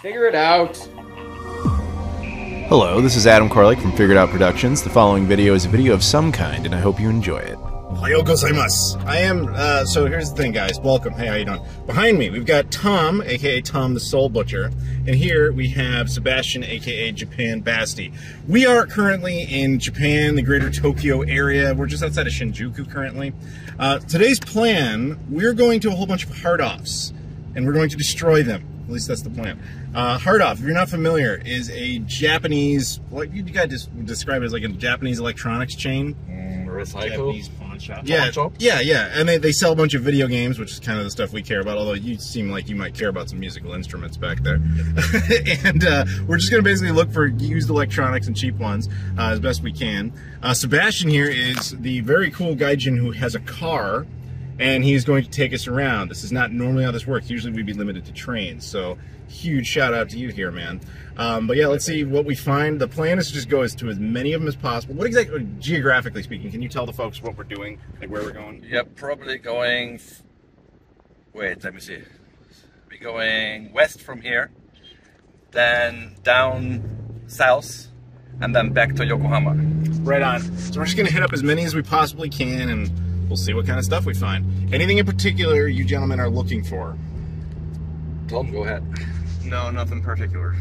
Figure it out. Hello, this is Adam Koralik from Figured Out Productions. The following video is a video of some kind, and I hope you enjoy it. Ohayou gozaimasu. I am, so here's the thing, guys. Welcome. Hey, how you doing? Behind me, we've got Tom, aka Tom the Soul Butcher. And here we have Sebastian, aka Japan Basti. We are currently in Japan, the greater Tokyo area. We're just outside of Shinjuku currently. Today's plan, we're going to a whole bunch of hard-offs, and we're going to destroy them. At least that's the plan. Hard-off, if you're not familiar, is a Japanese, what you guys just describe it as like a Japanese electronics chain. Recycle. Japanese pawn shop. Yeah. And they sell a bunch of video games, which is kind of the stuff we care about, although you seem like you might care about some musical instruments back there. And we're just going to basically look for used electronics and cheap ones as best we can. Sebastian here is the very cool gaijin who has a car, and he's going to take us around. This is not normally how this works. Usually we'd be limited to trains, so huge shout out to you here, man. But yeah, let's see what we find. The plan is to just go to as many of them as possible. What exactly, geographically speaking, can you tell the folks what we're doing, like where we're going? Yep, probably going, wait, let me see. We're going west from here, then down south, and then back to Yokohama. Right on. So we're just gonna hit up as many as we possibly can, and we'll see what kind of stuff we find. Anything in particular you gentlemen are looking for? Tom, go ahead. No, nothing particular.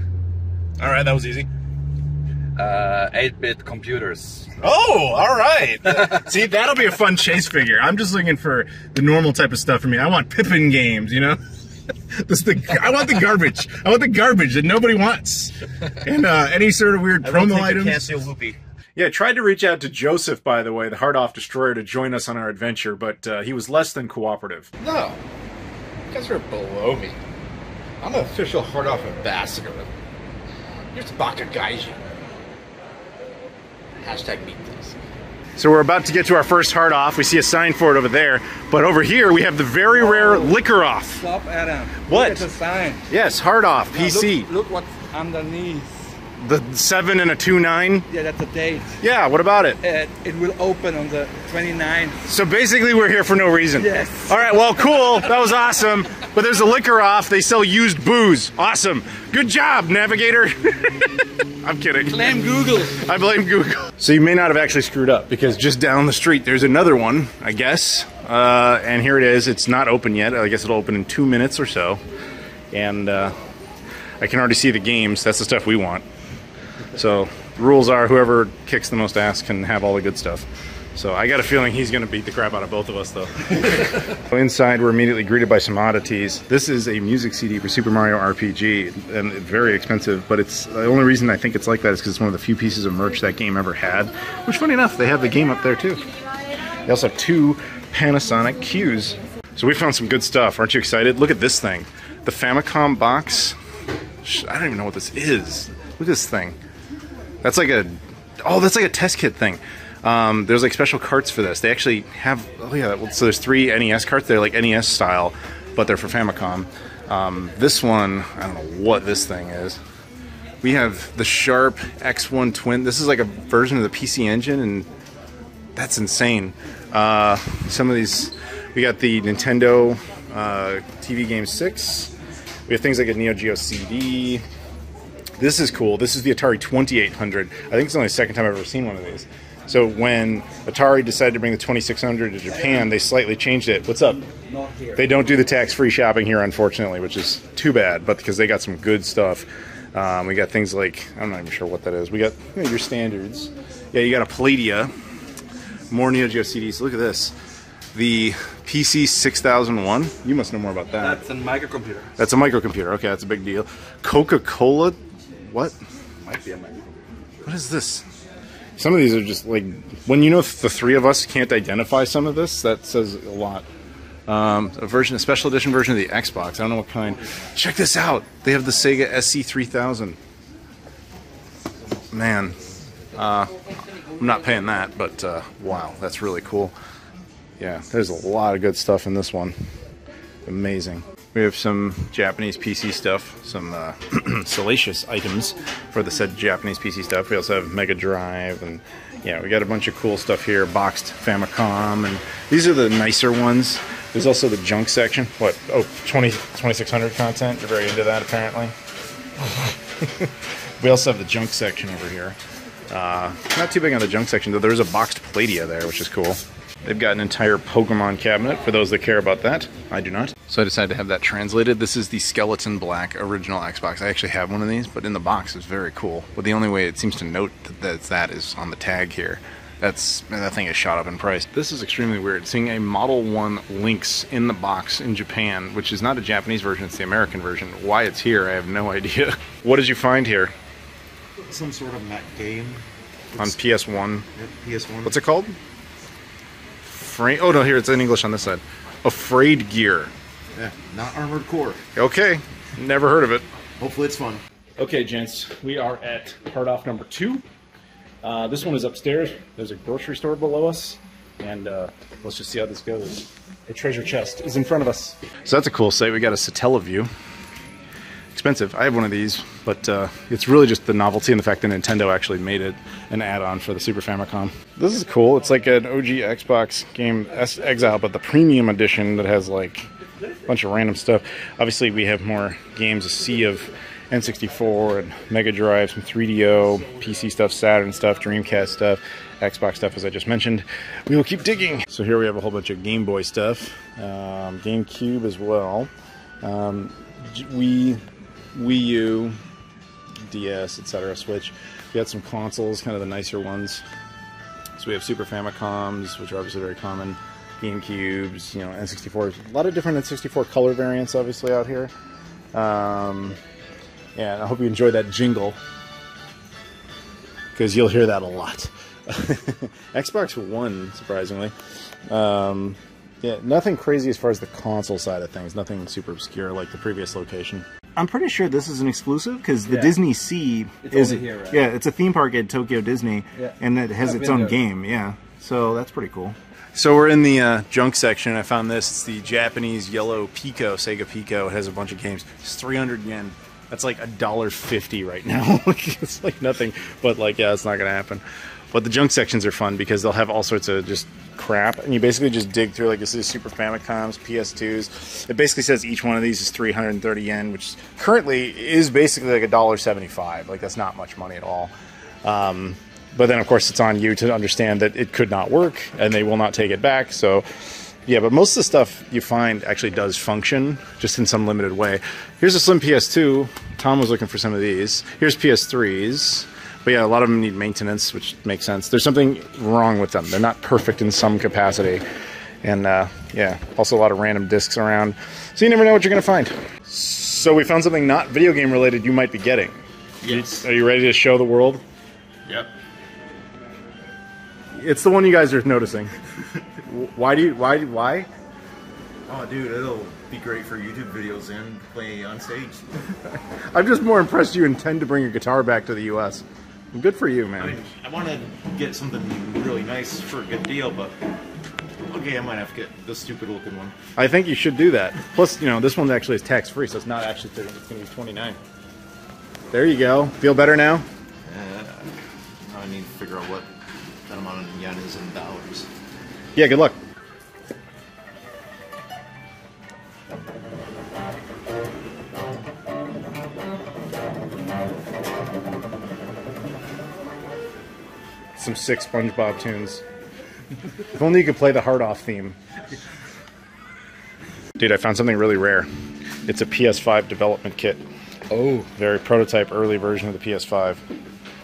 All right, that was easy. 8-bit computers. Oh, all right. See, that'll be a fun chase figure. I'm just looking for the normal type of stuff for me. I want Pippin games, you know? I want the garbage. I want the garbage that nobody wants. And any sort of weird promo items. Yeah, tried to reach out to Joseph, by the way, the hard-off destroyer, to join us on our adventure, but he was less than cooperative. No. You guys are below me. I'm an official hard-off ambassador. Here's Baka Gaijin. Hashtag meet this. So we're about to get to our first hard-off. We see a sign for it over there. But over here, we have the very rare liquor-off. Stop, Adam. What? Look at the sign. Yes, hard-off, PC. Look what's underneath. The 7 and a 2-9? Yeah, that's a date. Yeah, what about it? It will open on the 29th. So basically we're here for no reason. Yes. All right, well, cool. That was awesome. But there's a liquor off. They sell used booze. Awesome. Good job, navigator. I'm kidding. Blame Google. I blame Google. So you may not have actually screwed up, because just down the street there's another one, I guess. And here it is. It's not open yet. I guess it'll open in 2 minutes or so. And I can already see the games. That's the stuff we want. So the rules are whoever kicks the most ass can have all the good stuff. So I got a feeling he's going to beat the crap out of both of us, though. Inside, we're immediately greeted by some oddities. This is a music CD for Super Mario RPG, and it's very expensive, but it's the only reason I think it's like that is because it's one of the few pieces of merch that game ever had, which, funny enough, they have the game up there, too. They also have 2 Panasonic cues. So we found some good stuff. Aren't you excited? Look at this thing. The Famicom box. I don't even know what this is. Look at this thing. That's like a, oh, that's like a test kit thing. There's like special carts for this. They actually have, oh yeah, so there's 3 NES carts. They're like NES style, but they're for Famicom. This one, I don't know what this thing is. We have the Sharp X1 Twin. This is like a version of the PC Engine, and that's insane. Some of these, we got the Nintendo TV Game 6. We have things like a Neo Geo CD. This is cool. This is the Atari 2800. I think it's only the second time I've ever seen one of these. So when Atari decided to bring the 2600 to Japan, they slightly changed it. What's up? Not here. They don't do the tax-free shopping here, unfortunately, which is too bad, but because they got some good stuff. We got things like, I'm not even sure what that is. We got your standards. Yeah, you got a Palladia. More Neo Geo CDs. Look at this. The PC 6001. You must know more about that. That's a microcomputer. That's a microcomputer. Okay, that's a big deal. Coca-Cola. What? Might be a microcomputer. What is this? Some of these are just like, when you know the 3 of us can't identify some of this, that says a lot. A special edition version of the Xbox. I don't know what kind. Check this out. They have the Sega SC3000. Man, I'm not paying that, but wow, that's really cool. Yeah, there's a lot of good stuff in this one. Amazing. We have some Japanese PC stuff, some salacious items for the said Japanese PC stuff. We also have Mega Drive, and yeah, we got a bunch of cool stuff here. Boxed Famicom, and these are the nicer ones. There's also the junk section. What? Oh, 2600 content. You're very into that, apparently. We also have the junk section over here. Not too big on the junk section, though. There's a boxed Pladia there, which is cool. They've got an entire Pokemon cabinet for those that care about that. I do not. So I decided to have that translated. This is the Skeleton Black original Xbox. I actually have one of these, but in the box it's very cool. But the only way it seems to note that is on the tag here. That thing is shot up in price. This is extremely weird. Seeing a Model 1 Lynx in the box in Japan, which is not a Japanese version, it's the American version. Why it's here, I have no idea. What did you find here? Some sort of mech game. On PS1. Yep, PS1. What's it called? Oh no, here it's in English on this side. Afraid Gear. Yeah, not Armored Core. Okay, never heard of it. Hopefully it's fun. Okay, gents, we are at part off number 2. This one is upstairs. There's a grocery store below us, and let's just see how this goes. A treasure chest is in front of us. So that's a cool sight. We got a Satella view. Expensive. I have one of these, but it's really just the novelty and the fact that Nintendo actually made it an add-on for the Super Famicom. This is cool. It's like an OG Xbox game, Exile, but the premium edition that has like a bunch of random stuff. Obviously, we have more games, a sea of N64 and Mega Drive, some 3DO, PC stuff, Saturn stuff, Dreamcast stuff, Xbox stuff, as I just mentioned. We will keep digging. So here we have a whole bunch of Game Boy stuff, GameCube as well, Wii U, DS, etc., Switch. We got some consoles, kind of the nicer ones. So we have Super Famicoms, which are obviously very common, GameCubes, you know, N64s. A lot of different N64 color variants, obviously, out here. Yeah, I hope you enjoy that jingle, because you'll hear that a lot. Xbox One, surprisingly. Yeah, nothing crazy as far as the console side of things. Nothing super obscure like the previous location. I'm pretty sure this is an exclusive, because the Disney Sea is here, right? Yeah, it's a theme park at Tokyo Disney, and it has its own game. Yeah, so that's pretty cool. So we're in the junk section. I found this. It's the Japanese yellow Pico, Sega Pico. It has a bunch of games. It's 300 yen. That's like $1.50 right now. It's like nothing, but like, yeah, it's not gonna happen. But the junk sections are fun because they'll have all sorts of just crap, and you basically just dig through, like this is Super Famicoms, PS2s. It basically says each one of these is 330 yen, which currently is basically like $1.75. Like, that's not much money at all. But then, of course, it's on you to understand that it could not work, and they will not take it back. So, yeah, but most of the stuff you find actually does function, just in some limited way. Here's a slim PS2. Tom was looking for some of these. Here's PS3s. But yeah, a lot of them need maintenance, which makes sense. There's something wrong with them. They're not perfect in some capacity. And yeah, also a lot of random discs around. So you never know what you're going to find. So we found something not video game related you might be getting. Yes. Are you ready to show the world? Yep. It's the one you guys are noticing. Why? Oh, dude, it'll be great for YouTube videos and play on stage. I'm just more impressed you intend to bring your guitar back to the U.S. Good for you, man. I mean, I want to get something really nice for a good deal, but okay, I might have to get the stupid looking one. I think you should do that. Plus, you know, this one actually is tax free, so it's not actually 30, it's going to be $29. There you go. Feel better now? I need to figure out what that amount of yen is in dollars. Yeah, good luck. Some sick SpongeBob tunes. If only you could play the Hard Off theme. Dude, I found something really rare. It's a PS5 development kit. Oh. Very prototype, early version of the PS5.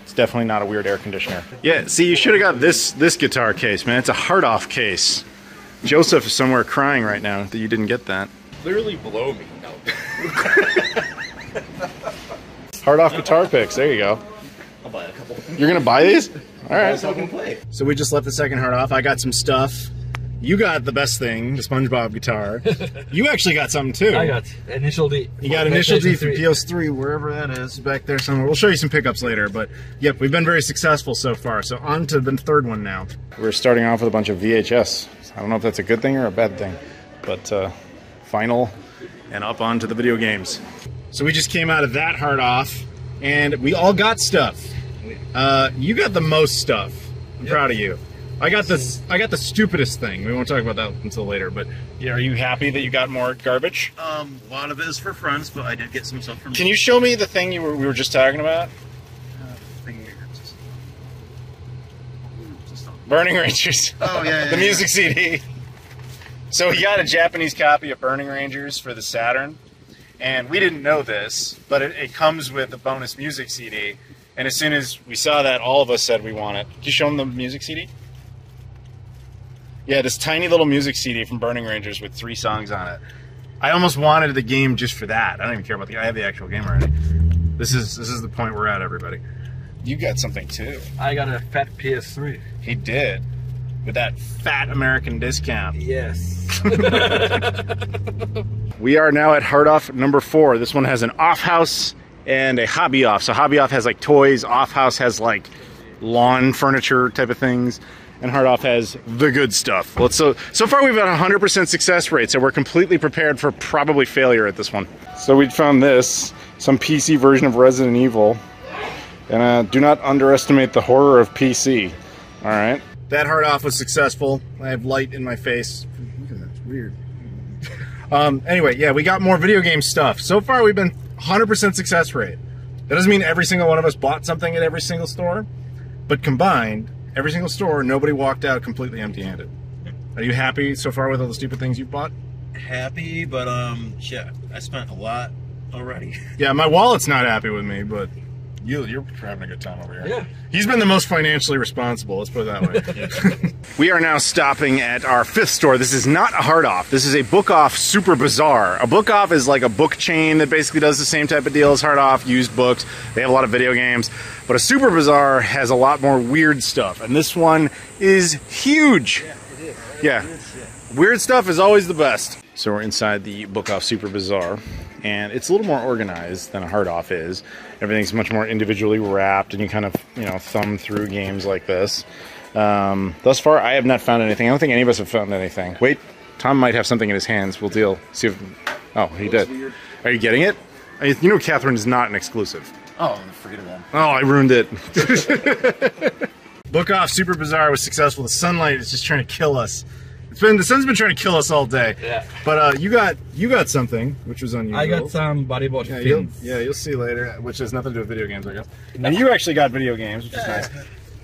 It's definitely not a weird air conditioner. Yeah, see, you should have got this guitar case, man. It's a Hard Off case. Joseph is somewhere crying right now that you didn't get that. Literally below me. No. Hard Off guitar picks. There you go. I'll buy a couple. You're gonna buy these? All right. So I can play. So we just left the second Hard Off. I got some stuff. You got the best thing, the SpongeBob guitar. You actually got something too. I got Initial D. You got Initial D from PS3, wherever that is, back there somewhere. We'll show you some pickups later, but yep, we've been very successful so far. So on to the third one now. We're starting off with a bunch of VHS. I don't know if that's a good thing or a bad thing, but final and up onto the video games. So we just came out of that Hard Off, and we all got stuff. You got the most stuff. I'm proud of you. I got the stupidest thing. We won't talk about that until later. But yeah, are you happy that you got more garbage? A lot of it is for friends, but I did get some stuff from. Can you show me the thing we were just talking about? Burning Rangers. Oh yeah, the music CD. So he got a Japanese copy of Burning Rangers for the Saturn, and we didn't know this, but it comes with a bonus music CD. And as soon as we saw that, all of us said we want it. Did you show him the music CD? Yeah, this tiny little music CD from Burning Rangers with 3 songs on it. I almost wanted the game just for that. I don't even care about the. I have the actual game already. This is the point we're at, everybody. You got something too. I got a fat PS3. He did. With that fat American discount. Yes. We are now at Hard Off number 4. This one has an off house and a hobby off. So hobby off has like toys, off house has like lawn furniture type of things, and Hard Off has the good stuff. Well, so far we've got a 100% success rate, so we're completely prepared for probably failure at this one. So we found this, some PC version of Resident Evil. And do not underestimate the horror of PC. All right. That Hard Off was successful. I have light in my face. Look at that, it's weird. Anyway, yeah, we got more video game stuff. So far, we've been 100% success rate. That doesn't mean every single one of us bought something at every single store, but combined, every single store, nobody walked out completely empty-handed. Are you happy so far with all the stupid things you've bought? Happy, but yeah, I spent a lot already. Yeah, my wallet's not happy with me, but you're having a good time over here. Yeah. He's been the most financially responsible, let's put it that way. We are now stopping at our 5th store. This is not a Hard Off. This is a Book Off Super Bazaar. A Book Off is like a book chain that basically does the same type of deal as Hard Off, used books. They have a lot of video games. But a Super Bazaar has a lot more weird stuff. And this one is huge. Yeah, it is. Yeah. Weird stuff is always the best. So we're inside the Book Off Super Bazaar, and it's a little more organized than a Hard Off is. Everything's much more individually wrapped, and you kind of, thumb through games like this. Thus far, I have not found anything. I don't think any of us have found anything. Wait, Tom might have something in his hands. We'll deal. See if. Oh, he did. Weird. Are you getting it? You know, Catherine is not an exclusive. Oh, forget about it. Oh, I ruined it. Book Off Super Bazaar was successful. The sunlight is just trying to kill us. The sun's been trying to kill us all day. Yeah. But you got something, which was unusual. I got some bodyboard fins. You'll see later, which has nothing to do with video games, I guess. And you actually got video games, which is nice.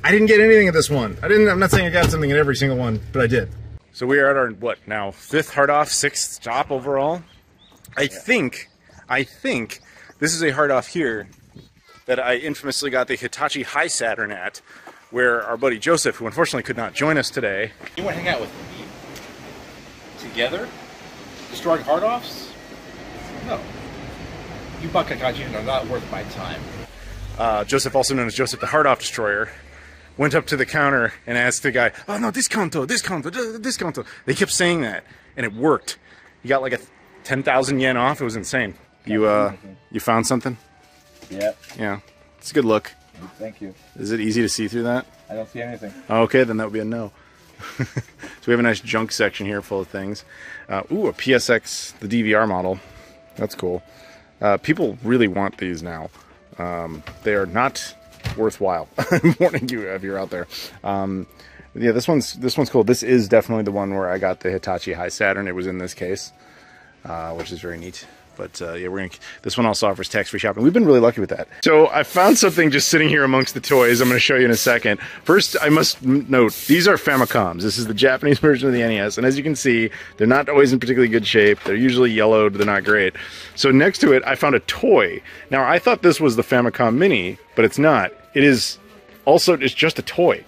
I didn't get anything at this one. I'm not saying I got something at every single one, but I did. So we are at our, what, now 5th Hard Off, 6th stop overall? I think this is a Hard Off here that I infamously got the Hitachi High Saturn at, where our buddy Joseph, who unfortunately could not join us today. You want to hang out with me? Together? Destroying Hard Offs? No. You Bakagaji are not worth my time. Joseph, also known as Joseph the Hard Off Destroyer, went up to the counter and asked the guy, "Oh no, discounto, discounto, discounto." They kept saying that, and it worked. He got like a 10,000 yen off. It was insane. You found something? Yeah. Yeah. It's a good look. Thank you. Is it easy to see through that? I don't see anything. Okay, then that would be a no. So we have a nice junk section here full of things. Ooh, a PSX, the DVR model. That's cool. People really want these now. They are not worthwhile. I'm warning you if you're out there. Yeah, this one's cool. This is definitely the one where I got the Hitachi High Saturn. It was in this case, which is very neat. But yeah, this one also offers tax-free shopping. We've been really lucky with that. So I found something just sitting here amongst the toys. I'm going to show you in a second. First, I must note, these are Famicoms. This is the Japanese version of the NES. And as you can see, they're not always in particularly good shape. They're usually yellowed. They're not great. So next to it, I found a toy. Now, I thought this was the Famicom Mini, but it's not. It's just a toy.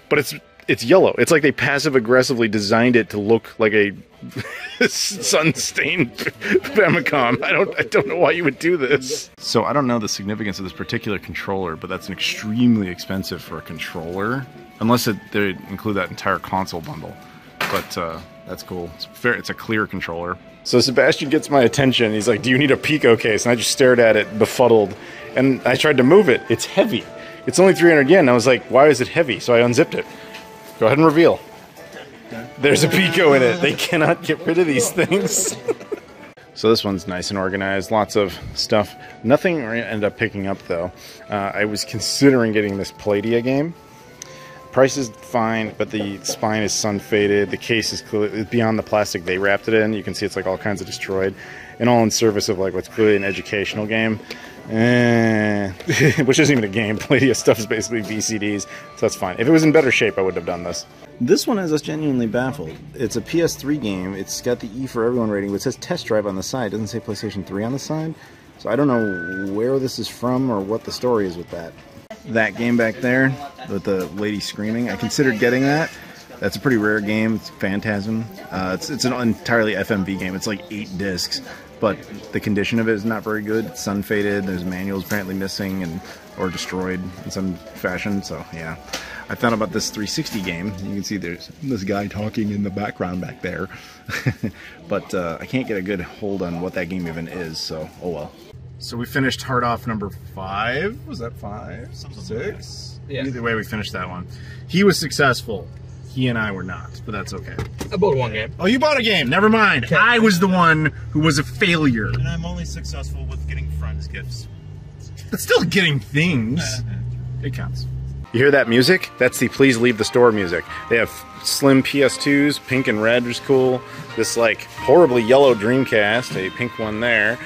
But it's yellow. It's like they passive-aggressively designed it to look like a sun-stained Famicom. I don't know why you would do this. So I don't know the significance of this particular controller, but that's extremely expensive for a controller, unless they include that entire console bundle. But that's cool. It's a clear controller. So Sebastian gets my attention. He's like, "Do you need a Pico case?" And I just stared at it, befuddled. And I tried to move it. It's heavy. It's only 300 yen. I was like, "Why is it heavy?" So I unzipped it. Go ahead and reveal. There's a Pico in it. They cannot get rid of these things. So this one's nice and organized. Lots of stuff. Nothing I ended up picking up, though. I was considering getting this Palladium game. price is fine, but the spine is sun faded. The case is clearly beyond the plastic they wrapped it in. You can see it's like all kinds of destroyed, and all in service of like what's clearly an educational game, which isn't even a game. Palladium stuff is basically VCDs, so that's fine. If it was in better shape, I wouldn't have done this. This one has us genuinely baffled. It's a PS3 game. It's got the E for Everyone rating, but it says Test Drive on the side. It doesn't say PlayStation 3 on the side. So I don't know where this is from or what the story is with that. That game back there with the lady screaming, I considered getting that. That's a pretty rare game. It's Phantasm. It's an entirely FMV game. It's like 8 discs, but the condition of it is not very good. It's sun faded. There's manuals apparently missing or destroyed in some fashion. So yeah, I thought about this 360 game. You can see there's this guy talking in the background back there, but I can't get a good hold on what that game even is. So oh well. So we finished hard off number 5. Was that 5? 6? Yeah. Either way, we finished that one. He was successful. He and I were not, but that's okay. I bought one game. Oh, you bought a game. Never mind. Okay. I was the one who was a failure. And I'm only successful with getting friends gifts. But still getting things. It counts. You hear that music? That's the Please Leave the Store music. They have slim PS2s, pink and red, which is cool. This like horribly yellow Dreamcast, a pink one there.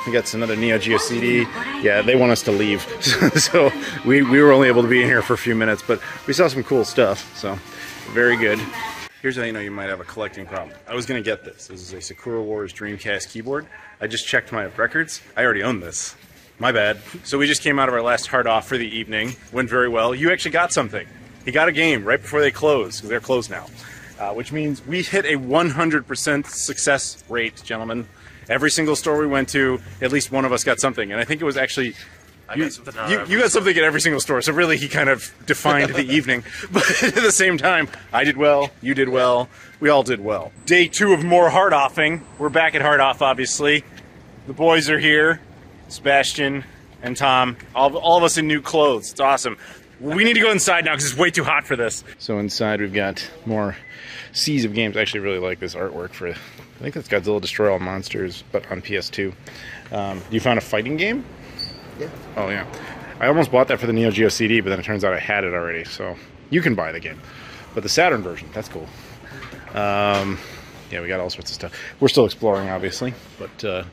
We got another Neo Geo CD. Yeah, they want us to leave. So we were only able to be in here for a few minutes, but we saw some cool stuff, so very good. Here's how you know you might have a collecting problem. I was going to get this. This is a Sakura Wars Dreamcast keyboard. I just checked my records. I already own this. My bad. So we just came out of our last hard off for the evening. Went very well. You actually got something. He got a game right before they closed, because they're closed now. Which means we hit a 100% success rate, gentlemen. Every single store we went to, at least one of us got something. And I think it was actually... You got something at every single store, so really he kind of defined the evening. But at the same time, I did well, you did well, we all did well. Day 2 of more hard offing. We're back at hard off, obviously. The boys are here, Sebastian and Tom, all of us in new clothes. It's awesome. We need to go inside now because it's way too hot for this. So inside we've got more seas of games. I actually really like this artwork for, I think that's Godzilla Destroy All Monsters, but on PS2. You found a fighting game? Yeah. Oh yeah. I almost bought that for the Neo Geo CD, but then it turns out I had it already, so you can buy the game. But the Saturn version, that's cool. Yeah, we got all sorts of stuff. We're still exploring, obviously, but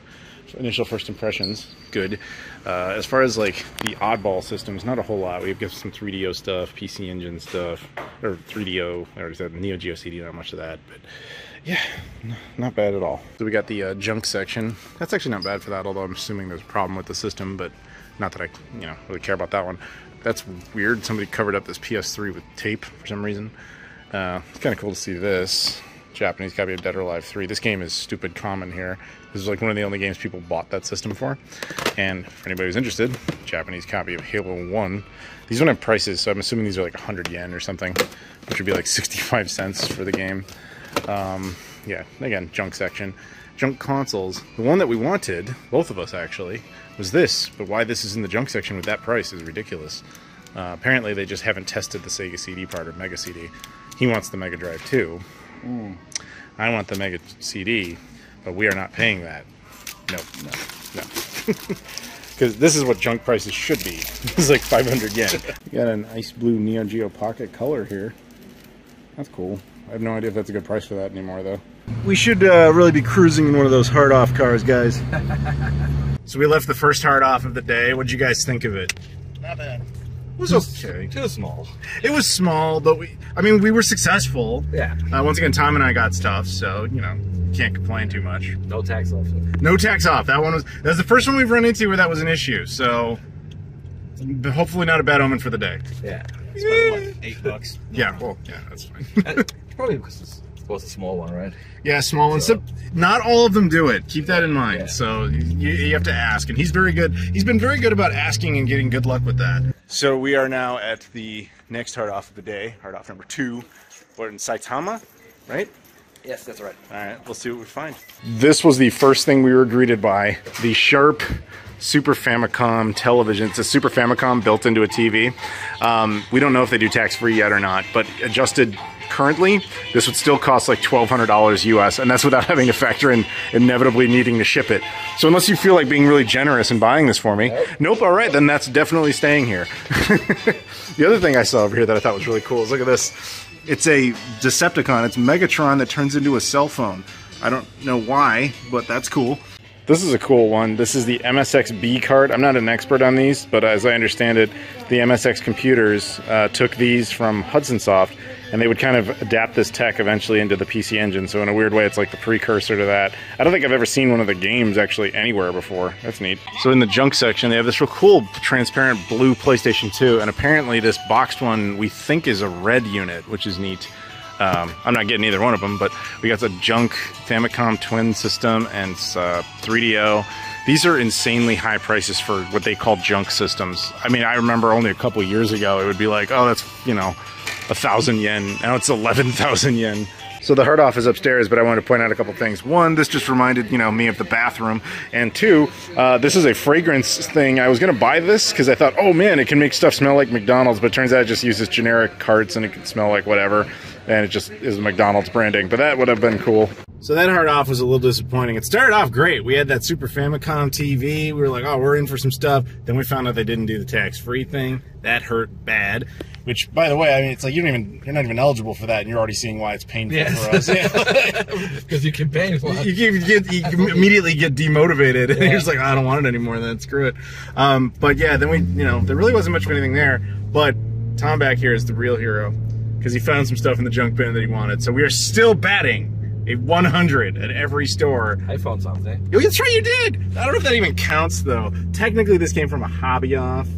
initial first impressions, good. As far as like the oddball systems, not a whole lot. We've got some 3DO stuff, PC Engine stuff, or 3DO, I already said Neo Geo CD, not much of that, but yeah, not bad at all. So we got the junk section. That's actually not bad for that, although I'm assuming there's a problem with the system, but not that I, really care about that one. That's weird. Somebody covered up this PS3 with tape for some reason. It's kind of cool to see this. Japanese copy of Dead or Alive 3. This game is stupid common here. This is like one of the only games people bought that system for. And for anybody who's interested, Japanese copy of Halo 1. These don't have prices, so I'm assuming these are like 100 yen or something, which would be like 65 cents for the game. Yeah, again, junk section. Junk consoles. The one that we wanted, both of us actually, was this. But why this is in the junk section with that price is ridiculous. Apparently they just haven't tested the Sega CD part or Mega CD. He wants the Mega Drive too. I want the Mega CD, but we are not paying that. No. Because this is what junk prices should be. This is like 500 yen. You got an ice blue Neo Geo Pocket color here. That's cool. I have no idea if that's a good price for that anymore, though. We should really be cruising in one of those hard-off cars, guys. So we left the first hard-off of the day. What'd you guys think of it? Not bad. It was okay. Too small. It was small, but we were successful. Yeah. Once again, Tom and I got stuff, so, can't complain too much. No tax off. No tax off. That was the first one we've run into where that was an issue, so hopefully not a bad omen for the day. Yeah. It's about, what, $8? Yeah, well, yeah, that's fine. Probably because it was a small one, right? Yeah, small ones. So, not all of them do it. Keep that in mind. Yeah. So you have to ask, and he's very good. He's been very good about asking and getting good luck with that. So we are now at the next hard off of the day, hard off number 2. We're in Saitama, right? Yes, that's right. All right, we'll see what we find. This was the first thing we were greeted by, the Sharp Super Famicom television. It's a Super Famicom built into a TV. We don't know if they do tax-free yet or not, but adjusted currently, this would still cost like $1,200 US, and that's without having to factor in inevitably needing to ship it. So unless you feel like being really generous and buying this for me, nope, all right, then that's definitely staying here. The other thing I saw over here that I thought was really cool is look at this. It's a Decepticon. It's Megatron that turns into a cell phone. I don't know why, but that's cool. This is a cool one. This is the MSX-B card. I'm not an expert on these, but as I understand it, the MSX computers took these from Hudson Soft, and they would kind of adapt this tech eventually into the PC Engine. So in a weird way, it's like the precursor to that. I don't think I've ever seen one of the games actually anywhere before. That's neat. So in the junk section, they have this real cool transparent blue PlayStation 2, and apparently this boxed one we think is a red unit, which is neat. I'm not getting either one of them, but we got the junk Famicom Twin system and 3DO. These are insanely high prices for what they call junk systems. I mean, I remember only a couple years ago, it would be like, oh, that's, you know, 1,000 yen. Now it's 11,000 yen. So the hard off is upstairs, but I wanted to point out a couple things. One, this just reminded, you know, me of the bathroom. And two, this is a fragrance thing. I was going to buy this because I thought, oh man, it can make stuff smell like McDonald's, but it turns out it just uses generic carts and it can smell like whatever. And it just is McDonald's branding, but that would have been cool. So that hard off was a little disappointing. It started off great. We had that Super Famicom TV. We were like, oh, we're in for some stuff. Then we found out they didn't do the tax-free thing. That hurt bad. Which, by the way, I mean, it's like you're not even eligible for that, and you're already seeing why it's painful for us. Because you can pay for it. You immediately get demotivated, and you're just like, oh, I don't want it anymore. Then screw it. But yeah, then we, you know, there really wasn't much of anything there. But Tom back here is the real hero because he found some stuff in the junk bin that he wanted. So we are still batting a 100 at every store. I found something. Oh, that's right, you did. I don't know if that even counts though. Technically, this came from a hobby off.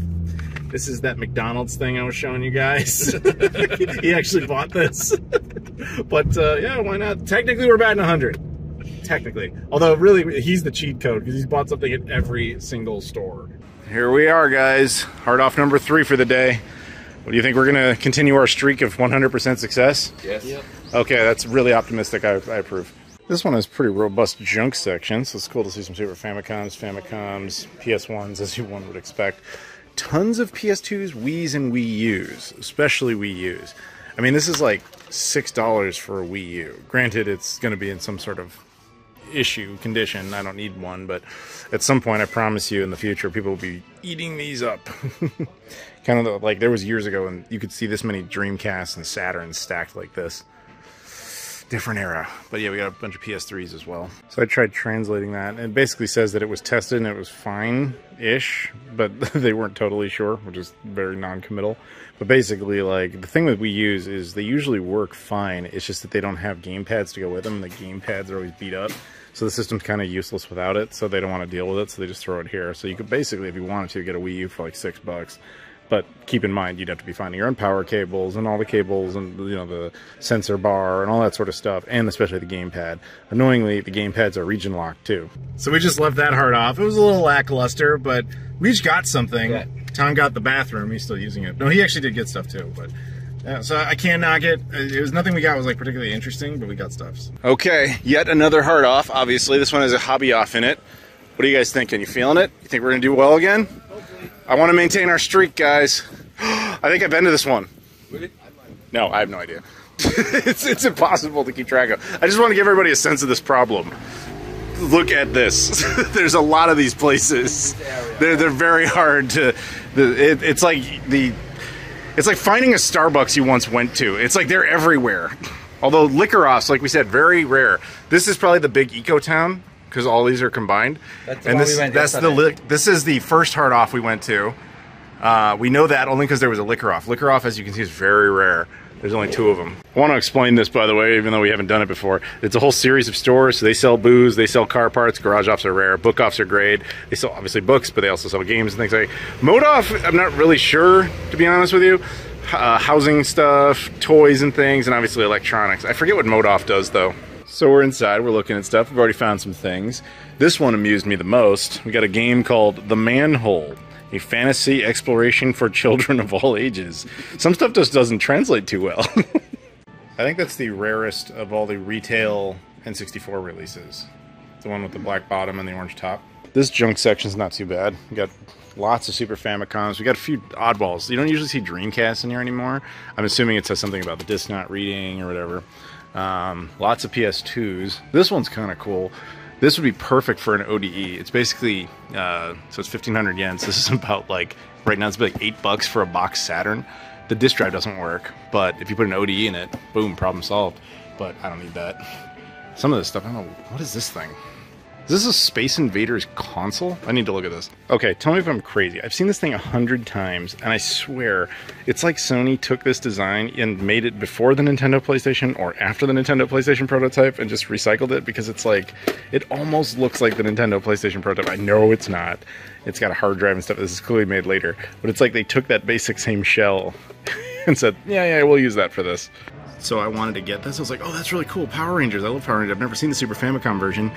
This is that McDonald's thing I was showing you guys. He actually bought this. But yeah, why not? Technically, we're batting 100. Technically. Although, really, he's the cheat code because he's bought something at every single store. Here we are, guys. Hard off number 3 for the day. What do you think? We're going to continue our streak of 100% success? Yes. Yep. Okay, that's really optimistic. I approve. This one has pretty robust junk section, so it's cool to see some Super Famicoms, PS1s, as one would expect. Tons of PS2s, Wii's, and Wii U's, especially Wii U's. I mean, this is like $6 for a Wii U. Granted, it's going to be in some sort of issue condition. I don't need one, but at some point, I promise you, in the future, people will be eating these up. Kind of like there was years ago, and you could see this many Dreamcasts and Saturns stacked like this. Different era. But yeah, we got a bunch of PS3s as well. So I tried translating that, and it basically says that it was tested and it was fine-ish, but they weren't totally sure, which is very non-committal. But basically, like, the thing that we use is they usually work fine. It's just that they don't have game pads to go with them, and the game pads are always beat up. So the system's kind of useless without it, so they don't want to deal with it, so they just throw it here. So you could basically, if you wanted to, get a Wii U for like $6. But keep in mind, you'd have to be finding your own power cables and all the cables and, you know, the sensor bar and all that sort of stuff, and especially the gamepad. Annoyingly, the gamepads are region locked too. So we just left that hard off. It was a little lackluster, but we each got something. Yeah. Tom got the bathroom. He's still using it. No, he actually did get stuff too, but yeah, so I can't knock it. It was nothing we got was like particularly interesting, but we got stuff. So. Okay, yet another hard off. Obviously, this one has a hobby off in it. What are you guys thinking? You feeling it? You think we're gonna do well again? I want to maintain our streak, guys. I think I've been to this one. Really? No, I have no idea. It's impossible to keep track of. I just want to give everybody a sense of this problem. Look at this. There's a lot of these places. They're very hard to. It's like finding a Starbucks you once went to. It's like they're everywhere. Although liquor offs, like we said, very rare. This is probably the big eco town, because all these are combined. And this is the first hard off we went to. We know that only because there was a liquor off. Liquor off, as you can see, is very rare. There's only 2 of them. I want to explain this, by the way, even though we haven't done it before. It's a whole series of stores. So they sell booze, they sell car parts, garage offs are rare, book offs are great. They sell, obviously, books, but they also sell games and things like that. Mode off, I'm not really sure, to be honest with you. Housing stuff, toys and things, and obviously electronics. I forget what mode off does, though. So we're inside, we're looking at stuff. We've already found some things. This one amused me the most. We got a game called The Manhole, a fantasy exploration for children of all ages. Some stuff just doesn't translate too well. I think that's the rarest of all the retail N64 releases. The one with the black bottom and the orange top. This junk section's not too bad. We got lots of Super Famicoms. We got a few oddballs. You don't usually see Dreamcast in here anymore. I'm assuming it says something about the disc not reading or whatever. Lots of PS2s. This one's kind of cool. This would be perfect for an ODE. It's basically, so it's 1,500 yen. So this is about like, right now it's like $8 for a box Saturn. The disk drive doesn't work, but if you put an ODE in it, boom, problem solved. But I don't need that. Some of this stuff, I don't know, what is this thing? Is this a Space Invaders console? I need to look at this. Okay, tell me if I'm crazy. I've seen this thing 100 times, and I swear, it's like Sony took this design and made it before the Nintendo PlayStation or after the Nintendo PlayStation prototype and just recycled it, because it's like, it almost looks like the Nintendo PlayStation prototype. I know it's not. It's got a hard drive and stuff. This is clearly made later. But it's like they took that basic same shell and said, yeah, we'll use that for this. So I wanted to get this. I was like, oh, that's really cool. Power Rangers. I love Power Rangers. I've never seen the Super Famicom version.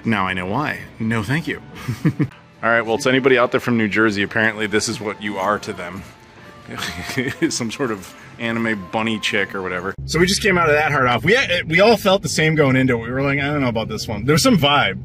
Now I know why. No, thank you. All right, well, to anybody out there from New Jersey, apparently this is what you are to them. Some sort of anime bunny chick or whatever. So we just came out of that hard off. We all felt the same going into it. We were like, I don't know about this one. There was some vibe.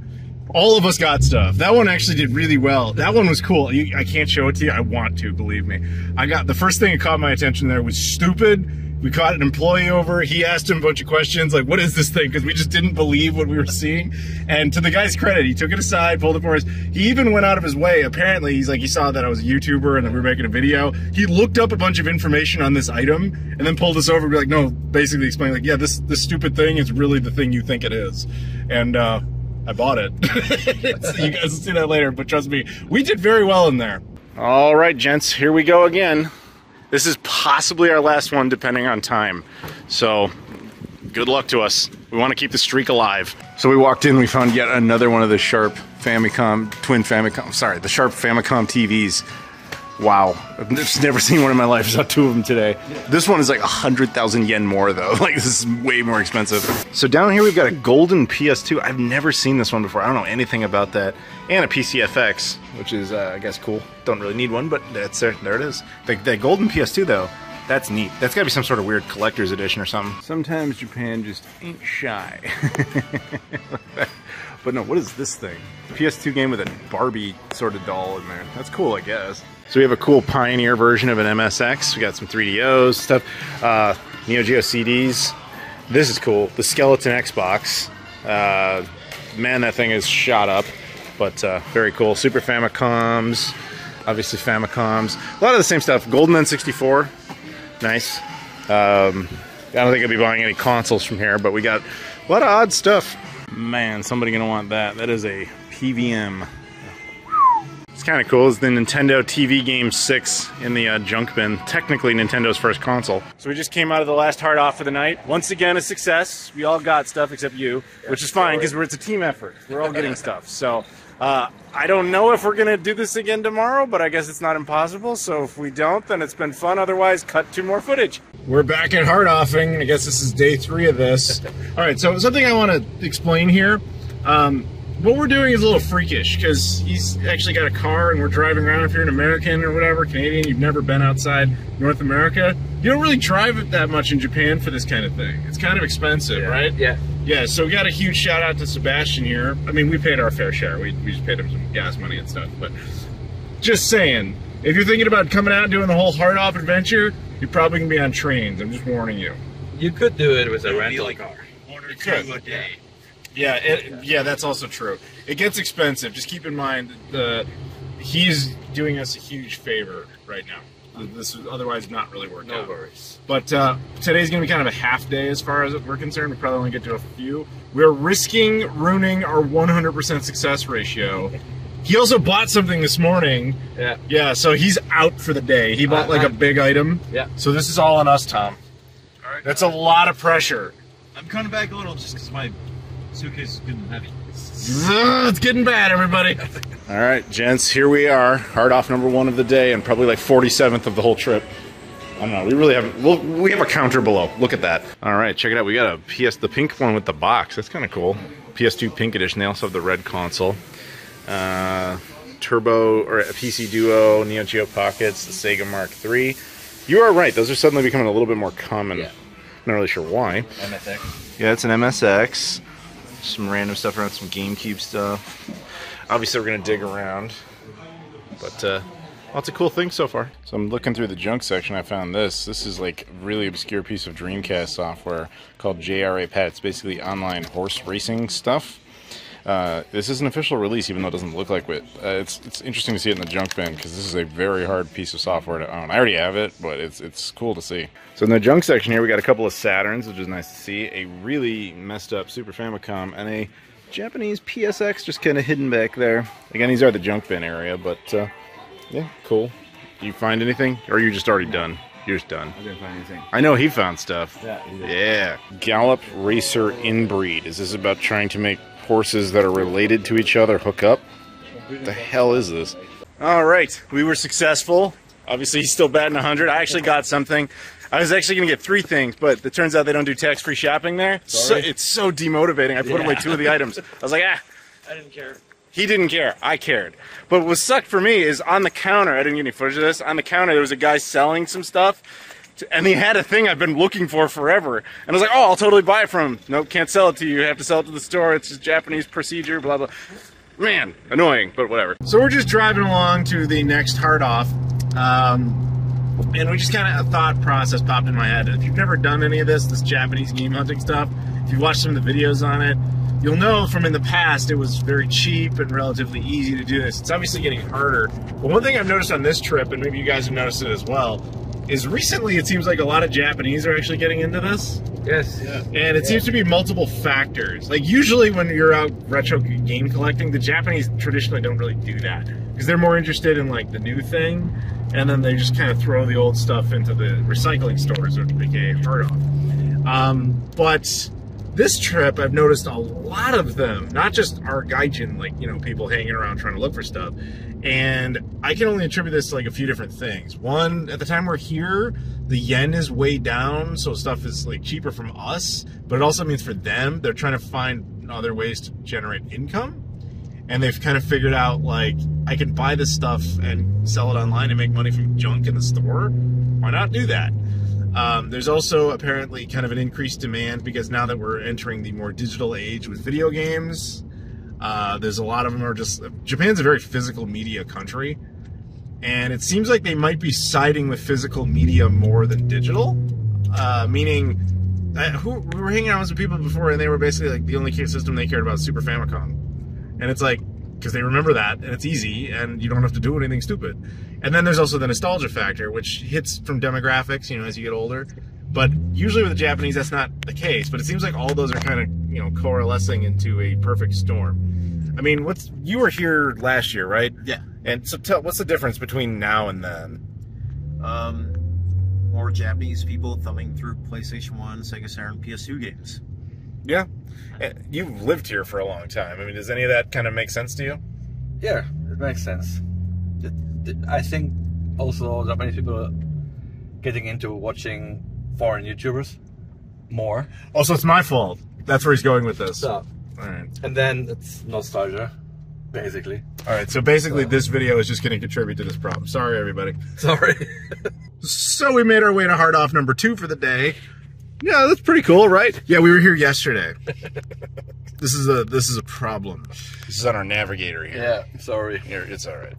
All of us got stuff. That one actually did really well. That one was cool. I can't show it to you. I want to, believe me. The first thing that caught my attention there was stupid. We caught an employee over. He asked him a bunch of questions like, what is this thing? Because we just didn't believe what we were seeing. And to the guy's credit, he took it aside, pulled it for us. He even went out of his way. Apparently, he's like, he saw that I was a YouTuber and that we were making a video. He looked up a bunch of information on this item and then pulled us over and be like, no, basically explaining like, yeah, this stupid thing is really the thing you think it is. And, I bought it. So you guys will see that later, but trust me, we did very well in there. All right, gents, here we go again. This is possibly our last one, depending on time. So, good luck to us. We want to keep the streak alive. So we walked in, we found yet another one of the Sharp Famicom, the Sharp Famicom TVs. Wow, I've just never seen one in my life. I saw two of them today. This one is like 100,000 yen more though. Like, this is way more expensive. So down here we've got a golden PS2. I've never seen this one before. I don't know anything about that. And a PCFX, which is, I guess, cool. Don't really need one, but that's there it is. The golden PS2 though, that's neat. That's gotta be some sort of weird collector's edition or something. Sometimes Japan just ain't shy. But no, what is this thing? PS2 game with a Barbie sort of doll in there. That's cool, I guess. So we have a cool Pioneer version of an MSX. We got some 3DOs, stuff. Neo Geo CDs. This is cool. The skeleton Xbox. Man, that thing is shot up. But very cool. Super Famicoms. Obviously Famicoms. A lot of the same stuff. Golden N64. Nice. I don't think I'll be buying any consoles from here, but we got a lot of odd stuff. Man, somebody gonna want that. That is a PVM. It's kind of cool. It's the Nintendo TV Game 6 in the junk bin. Technically Nintendo's first console. So we just came out of the last hard off for the night. Once again, a success. We all got stuff except you, which is fine because it's a team effort. We're all getting stuff. So I don't know if we're gonna do this again tomorrow, but I guess it's not impossible. So if we don't, then it's been fun. Otherwise, cut to more footage. We're back at hard offing. I guess this is day 3 of this. All right, so something I want to explain here. What we're doing is a little freakish because he's actually got a car and we're driving around. If you're an American or whatever, Canadian, you've never been outside North America, you don't really drive it that much in Japan for this kind of thing. It's kind of expensive, right? Yeah. Yeah, so we got a huge shout out to Sebastian here. I mean, we paid our fair share. We just paid him some gas money and stuff. But just saying, if you're thinking about coming out and doing the whole hard off adventure, you're probably going to be on trains. I'm just warning you. You could do it with a rental car. Order 2 a day. Yeah, that's also true. It gets expensive. Just keep in mind that he's doing us a huge favor right now. This would otherwise not really work out. No worries. But today's going to be kind of a half day as far as we're concerned. We probably only get to a few. We're risking ruining our 100% success ratio. He also bought something this morning. Yeah. Yeah, so he's out for the day. He bought like a big item. Yeah. So this is all on us, Tom. All right. That's a lot of pressure. I'm coming back a little just because my suitcase is getting heavy. It's getting bad, everybody. All right, gents, here we are. Hard off number 1 of the day and probably like 47th of the whole trip. I don't know, we really have, we have a counter below. Look at that. All right, check it out. We got the pink one with the box. That's kind of cool. PS2 Pink Edition. They also have the red console. Turbo, or a PC Duo, Neo Geo Pockets, the Sega Mark III. You are right, those are suddenly becoming a little bit more common. Yeah. Not really sure why. MSX. Yeah, it's an MSX. Some random stuff around, some GameCube stuff. Obviously, we're going to dig around. But lots of cool things so far. So I'm looking through the junk section. I found this. This is like a really obscure piece of Dreamcast software called JRA Pet. It's basically online horse racing stuff. This is an official release, even though it doesn't look like it. It's interesting to see it in the junk bin, because this is a very hard piece of software to own. I already have it, but it's cool to see. So in the junk section here, we got a couple of Saturns, which is nice to see, a really messed up Super Famicom, and a Japanese PSX just kind of hidden back there. Again, these are the junk bin area, but yeah, cool. Did you find anything, or are you just already done? You're just done. I didn't find anything. I know he found stuff. Yeah, he did. Yeah. Gallop Racer Inbreed. Is this about trying to make horses that are related to each other hook up? What the hell is this? All right, we were successful. Obviously, he's still batting 100. I actually got something. I was actually going to get 3 things, but it turns out they don't do tax-free shopping there. So, it's so demotivating. I put away 2 of the items. I was like, ah. I didn't care. He didn't care. I cared. But what sucked for me is on the counter, I didn't get any footage of this, on the counter there was a guy selling some stuff, and he had a thing I've been looking for forever. And I was like, oh, I'll totally buy it from him. Nope, can't sell it to you. You have to sell it to the store. It's a Japanese procedure, blah, blah. Man, annoying, but whatever. So we're just driving along to the next Hard Off. And we just kind of, a thought process popped in my head. If you've never done any of this Japanese game hunting stuff, if you've watched some of the videos on it, you'll know from in the past it was very cheap and relatively easy to do this. It's obviously getting harder. But one thing I've noticed on this trip, and maybe you guys have noticed it as well, is recently it seems like a lot of Japanese are actually getting into this. Yes. Yeah. And it seems to be multiple factors. Like usually when you're out retro game collecting, the Japanese traditionally don't really do that. Because they're more interested in like the new thing, and then they just kind of throw the old stuff into the recycling stores, or aka Hard Off. But this trip, I've noticed a lot of them, not just our gaijin, like, you know, people hanging around trying to look for stuff. And I can only attribute this to like a few different things. One, at the time we're here, the yen is way down, so stuff is like cheaper from us, but it also means for them, they're trying to find other ways to generate income. And they've kind of figured out, like, I can buy this stuff and sell it online and make money from junk in the store. Why not do that? There's also apparently kind of an increased demand because now that we're entering the more digital age with video games, there's a lot of them are just... Japan's a very physical media country, and it seems like they might be siding with physical media more than digital. Meaning, we were hanging out with some people before, and they were basically like, the only system they cared about is Super Famicom. And it's like, because they remember that, and it's easy, and you don't have to do anything stupid. And then there's also the nostalgia factor, which hits from demographics, you know, as you get older. But usually with the Japanese, that's not the case. But it seems like all those are kind of, you know, coalescing into a perfect storm. I mean, you were here last year, right? Yeah. And so what's the difference between now and then? More Japanese people thumbing through PlayStation 1, Sega Saturn, PS2 games. Yeah. You've lived here for a long time. I mean, does any of that kind of make sense to you? Yeah, it makes sense. I think also Japanese people are getting into watching foreign YouTubers more. Also, it's my fault. That's where he's going with this. So, all right. and then it's nostalgia, basically. All right, so basically this video is just going to contribute to this problem. Sorry, everybody. Sorry. So we made our way to Hard Off number 2 for the day. Yeah, that's pretty cool, right? Yeah, we were here yesterday. This is a problem. This is on our navigator here. Yeah, sorry. Here, it's all right.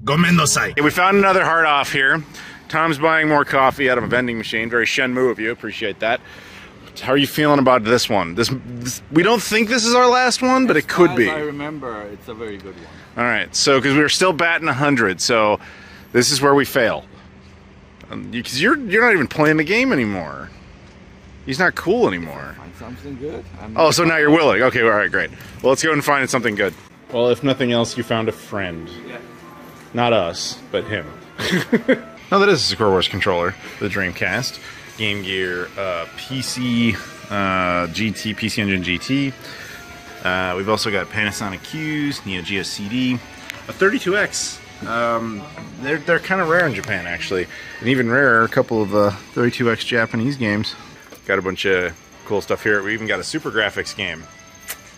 Gomendosai. We found another Hard Off here. Tom's buying more coffee out of a vending machine. Very Shenmue of you. Appreciate that. How are you feeling about this one? This we don't think this is our last one, but it could be. I remember, it's a very good one. All right, so because we were still batting 100, so this is where we fail. Because you're not even playing the game anymore. He's not cool anymore. Find something good. Oh, so now you're willing. Okay, all right, great. Well, let's go and find something good. Well, if nothing else, you found a friend. Yeah. Not us, but him. No, that is a Square Wars controller, the Dreamcast. Game Gear PC GT, PC Engine GT. We've also got Panasonic Qs, Neo Geo CD, a 32X. They're kind of rare in Japan, actually. And even rarer, a couple of 32X Japanese games. Got a bunch of cool stuff here. We even got a Super Graphics game.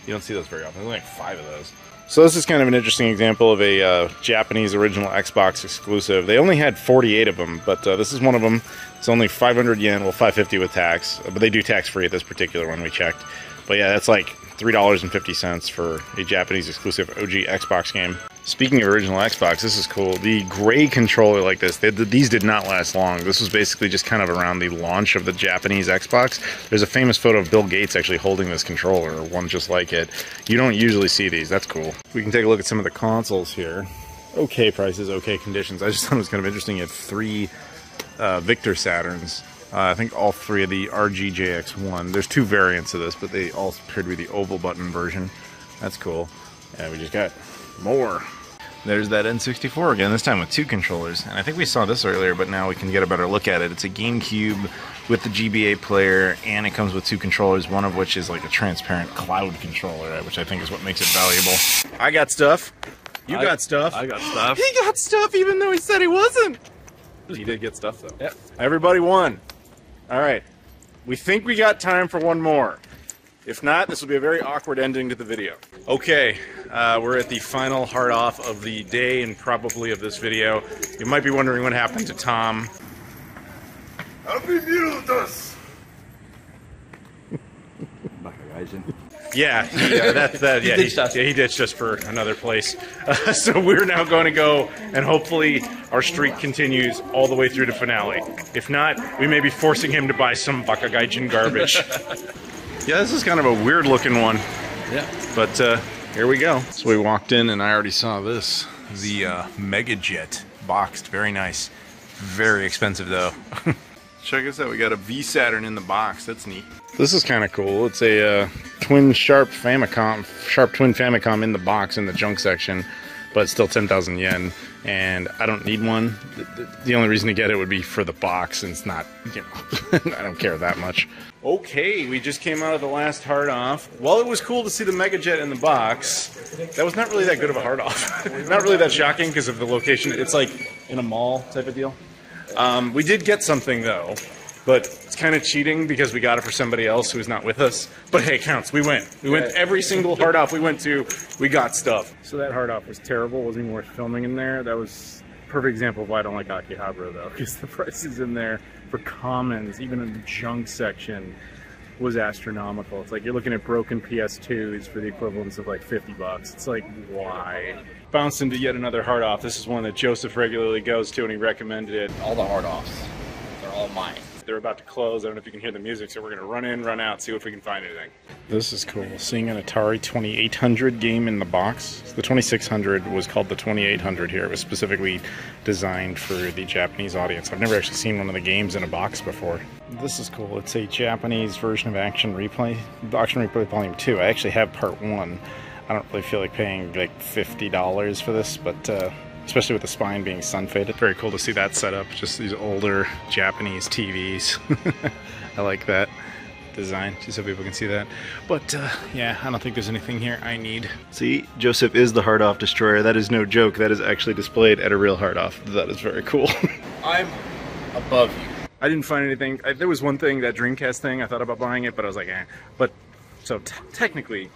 You don't see those very often. There's only like 5 of those. So this is kind of an interesting example of a Japanese original Xbox exclusive. They only had 48 of them, but this is one of them. It's only 500 yen, well 550 with tax, but they do tax free at this particular one we checked. But yeah, that's like $3.50 for a Japanese exclusive OG Xbox game. Speaking of original Xbox, this is cool. The gray controller like this, these did not last long. This was basically just kind of around the launch of the Japanese Xbox. There's a famous photo of Bill Gates actually holding this controller, or one just like it. You don't usually see these. That's cool. We can take a look at some of the consoles here. Okay prices, okay conditions. I just thought it was kind of interesting. You had 3 Victor Saturns. I think all 3 of the RGJX1. There's 2 variants of this, but they all appear to be the oval button version. That's cool. And we just got more. There's that N64 again, this time with 2 controllers. And I think we saw this earlier, but now we can get a better look at it. It's a GameCube with the GBA player, and it comes with 2 controllers, one of which is like a transparent cloud controller, which I think is what makes it valuable. I got stuff. You got stuff. I got stuff. He got stuff even though he said he wasn't. He did get stuff though. Yep. Everybody won. All right. We think we got time for one more. If not, this will be a very awkward ending to the video. Okay, we're at the final hard off of the day and probably of this video. You might be wondering what happened to Tom. Yeah, he ditched us for another place. So we're now going to go, and hopefully our streak continues all the way through to finale. If not, we may be forcing him to buy some Bakagaijin garbage. Yeah, this is kind of a weird looking one. Yeah. But here we go. So we walked in and I already saw this. The Mega Jet boxed. Very nice. Very expensive though. Check this out. We got a V Saturn in the box. That's neat. This is kind of cool. It's a twin Sharp twin Famicom in the box in the junk section, but it's still 10,000 yen. And I don't need one. The only reason to get it would be for the box, and it's not, you know, I don't care that much. Okay, we just came out of the last hard off. While it was cool to see the Mega Jet in the box, that was not really that good of a hard off. Not really that shocking because of the location. It's like in a mall type of deal. We did get something though, but it's kind of cheating because we got it for somebody else who's not with us. But hey, it counts. We went. We went every single hard off we went to. We got stuff. So that hard off was terrible. Wasn't even worth filming in there. That was a perfect example of why I don't like Akihabara though, because the prices in there for commons, even in the junk section, was astronomical. It's like you're looking at broken PS2s for the equivalence of like 50 bucks. It's like, why? Bounced into yet another hard off. This is one that Joseph regularly goes to and he recommended it. All the hard offs. They're all mine. They're about to close. I don't know if you can hear the music, so we're going to run in, run out, see if we can find anything. This is cool. Seeing an Atari 2800 game in the box. The 2600 was called the 2800 here. It was specifically designed for the Japanese audience. I've never actually seen one of the games in a box before. This is cool. It's a Japanese version of Action Replay. Action Replay Volume 2. I actually have Part 1. I don't really feel like paying like $50 for this, but especially with the spine being sun-faded. Very cool to see that setup, just these older Japanese TVs. I like that design, just so people can see that. But yeah, I don't think there's anything here I need. See, Joseph is the hard-off destroyer. That is no joke. That is actually displayed at a real hard-off. That is very cool. I'm above you. I didn't find anything. There was one thing, that Dreamcast thing, I thought about buying it, but I was like, eh. But, so technically,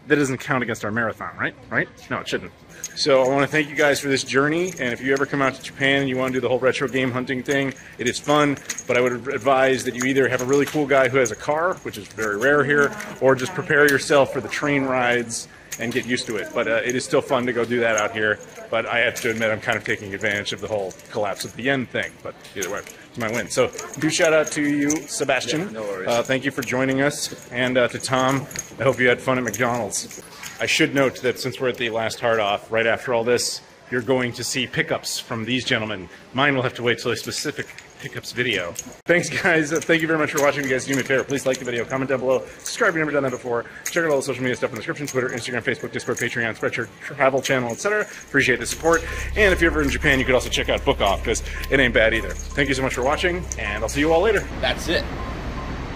that doesn't count against our marathon, right? Right? No, it shouldn't. So I want to thank you guys for this journey, and if you ever come out to Japan and you want to do the whole retro game hunting thing, it is fun, but I would advise that you either have a really cool guy who has a car, which is very rare here, or just prepare yourself for the train rides and get used to it. But it is still fun to go do that out here, but I have to admit I'm kind of taking advantage of the whole collapse of the yen thing, but either way, it's my win. So huge shout out to you, Sebastian. Yeah, no worries. Thank you for joining us, and to Tom, I hope you had fun at McDonald's. I should note that since we're at the last hard off, right after all this, you're going to see pickups from these gentlemen. Mine will have to wait till a specific pickups video. Thanks guys, thank you very much for watching. If you guys do me a favor, please like the video, comment down below, subscribe if you've never done that before, check out all the social media stuff in the description, Twitter, Instagram, Facebook, Discord, Patreon, Spreadshirt, travel channel, etc. Appreciate the support, and if you're ever in Japan, you could also check out Book Off, because it ain't bad either. Thank you so much for watching, and I'll see you all later. That's it.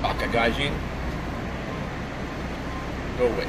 Bakagaijin. Go away.